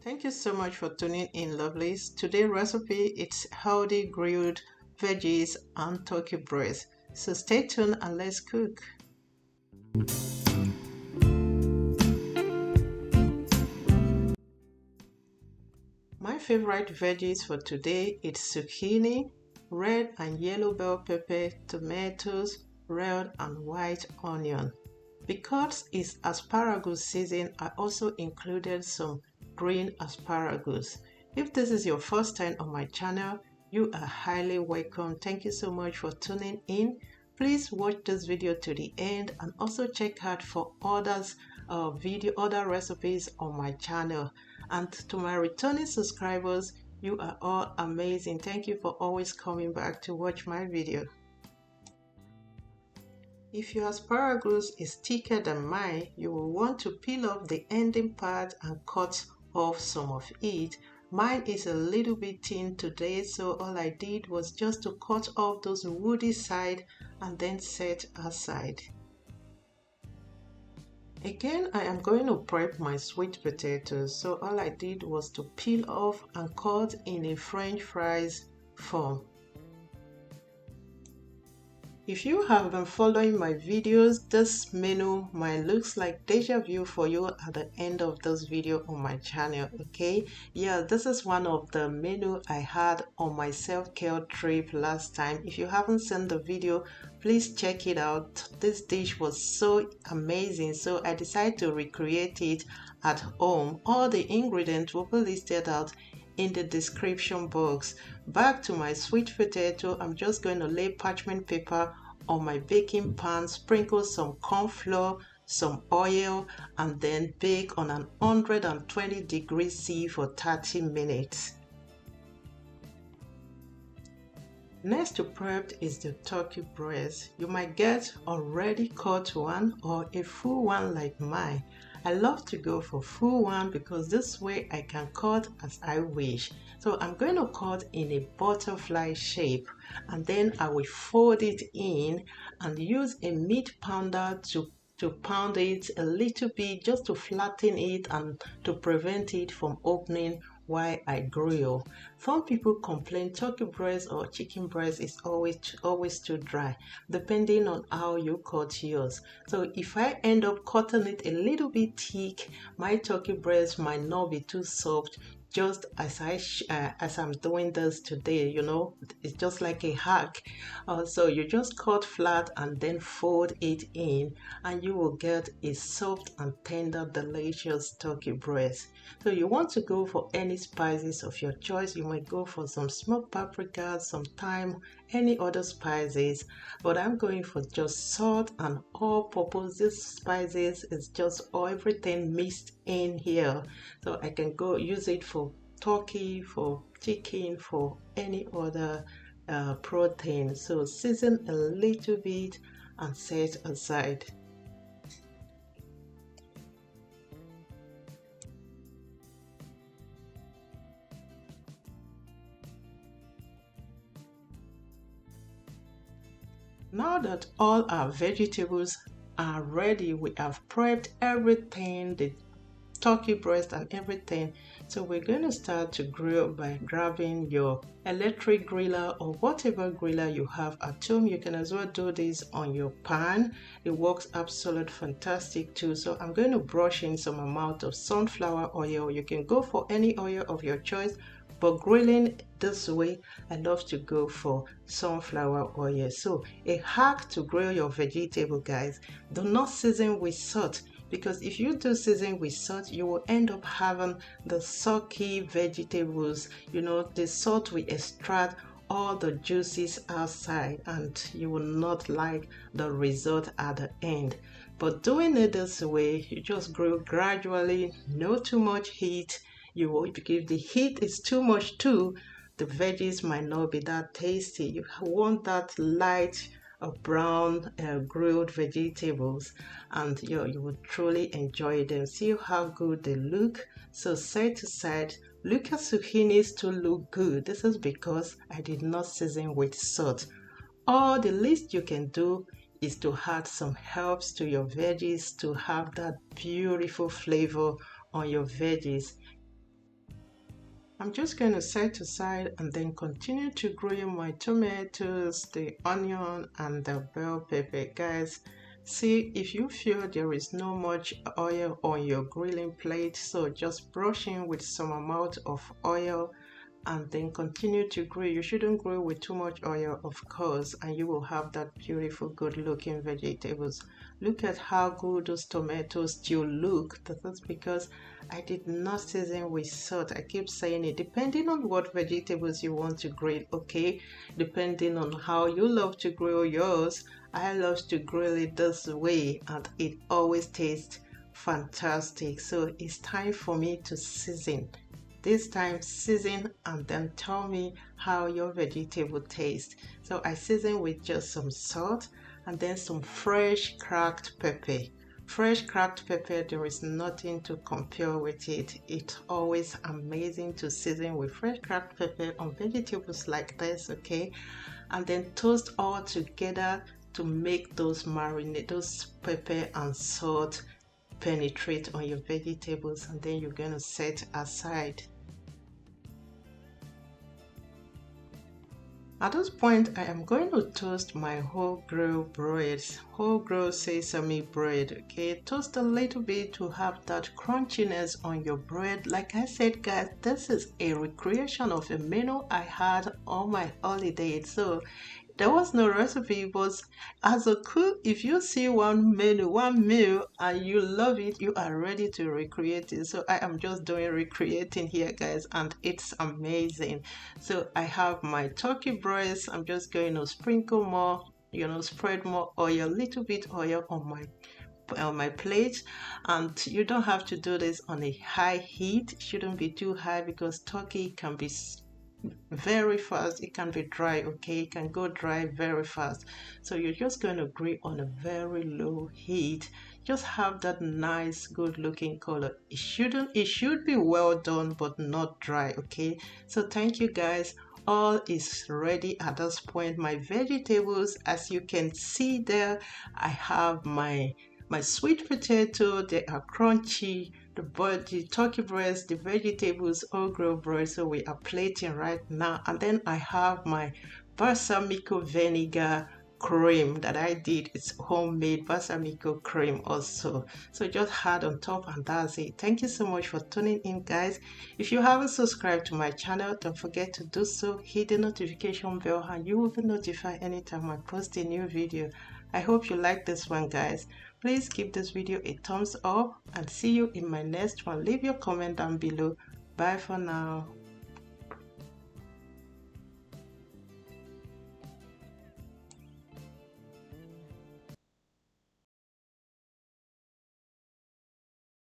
Thank you so much for tuning in, lovelies. Today's recipe it's healthy grilled veggies and turkey breast. So stay tuned and let's cook. My favorite veggies for today is zucchini, red and yellow bell pepper, tomatoes, red and white onion. Because it's asparagus season, I also included some green asparagus. If this is your first time on my channel, you are highly welcome. Thank you so much for tuning in. Please watch this video to the end and also check out for other recipes on my channel. And to my returning subscribers, you are all amazing. Thank you for always coming back to watch my video. If your asparagus is thicker than mine, you will want to peel off the ending part and cut off some of it. Mine is a little bit thin today, so all I did was just to cut off those woody side and then set aside. Again, I am going to prep my sweet potatoes, so all I did was to peel off and cut in a French fries form. If you have been following my videos, this menu might look like deja vu for you at the end of this video on my channel, okay? Yeah, this is one of the menu I had on my self-care trip last time. If you haven't seen the video, please check it out. This dish was so amazing, so I decided to recreate it at home. All the ingredients will be listed out in the description box. Back to my sweet potato, I'm just going to lay parchment paper on my baking pan, sprinkle some corn flour, some oil, and then bake on an 120 degrees C for 30 minutes. Next to prep is the turkey breast. You might get already cut one or a full one like mine. I love to go for full one because this way I can cut as I wish. So I'm going to cut in a butterfly shape and then I will fold it in and use a meat pounder to pound it a little bit just to flatten it and to prevent it from opening while I grill. Some people complain turkey breast or chicken breast is always too dry, depending on how you cut yours. So if I end up cutting it a little bit thick, my turkey breast might not be too soft, just as I'm doing this today. You know, it's just like a hack. So you just cut flat and then fold it in and you will get a soft and tender delicious turkey breast. So you want to go for any spices of your choice. You might go for some smoked paprika, some thyme, any other spices, but I'm going for just salt and all-purpose. These spices is just everything mixed in here, so I can go use it for turkey, for chicken, for any other protein. So season a little bit and set aside. Now that all our vegetables are ready, we have prepped everything, the turkey breast and everything. So we're going to start to grill by grabbing your electric griller or whatever griller you have at home. You can as well do this on your pan. It works absolutely fantastic too. So I'm going to brush in some amount of sunflower oil. You can go for any oil of your choice, but grilling this way, I love to go for sunflower oil. So a hack to grill your vegetable, guys: do not season with salt, because if you do season with salt, you will end up having the soggy vegetables. You know, the salt will extract all the juices outside and you will not like the result at the end. But doing it this way, you just grill gradually, no too much heat. You will, if the heat is too much too, the veggies might not be that tasty. You want that light brown grilled vegetables, and you will truly enjoy them. See how good they look. So side to side, look at zucchinis to look good. This is because I did not season with salt. All the least you can do is to add some herbs to your veggies to have that beautiful flavor on your veggies. I'm just going to set aside and then continue to grill my tomatoes, the onion and the bell pepper. Guys, see, if you feel there is no much oil on your grilling plate, so just brush in with some amount of oil and then continue to grill. You shouldn't grill with too much oil, of course, and you will have that beautiful good looking vegetables. Look at how good those tomatoes still look. That is because I did not season with salt. I keep saying it, depending on what vegetables you want to grill, okay, depending on how you love to grill yours. I love to grill it this way and it always tastes fantastic. So it's time for me to season. This time season and then tell me how your vegetable tastes. So I season with just some salt and then some fresh cracked pepper. Fresh cracked pepper, there is nothing to compare with it. It's always amazing to season with fresh cracked pepper on vegetables like this, okay? And then toast all together to make those marinade, those pepper and salt penetrate on your vegetables, and then you're going to set aside. At this point, I am going to toast my whole grain sesame bread, okay? Toast a little bit to have that crunchiness on your bread. Like I said, guys, this is a recreation of a menu I had on my holiday. So there was no recipe, but as a cook, if you see one menu, one meal, and you love it, you are ready to recreate it. So I am just doing recreating here, guys, and it's amazing. So I have my turkey breast. I'm just going to sprinkle more, spread more oil, little bit oil on my plate. And you don't have to do this on a high heat. It shouldn't be too high because turkey can be very fast. It can be dry, okay? It can go dry very fast. So you're just going to grill on a very low heat. Just have that nice good looking color. It should be well done but not dry, okay? So thank you guys. All is ready at this point. My vegetables, as you can see there, I have my sweet potato. They are crunchy. The turkey breast, the vegetables, all grilled bread. So we are plating right now. And then I have my balsamico vinegar cream that I did. It's homemade balsamico cream also. So just add on top and that's it. Thank you so much for tuning in, guys. If you haven't subscribed to my channel, don't forget to do so. Hit the notification bell and you will be notified anytime I post a new video. I hope you like this one, guys. Please give this video a thumbs up and see you in my next one. Leave your comment down below. Bye for now.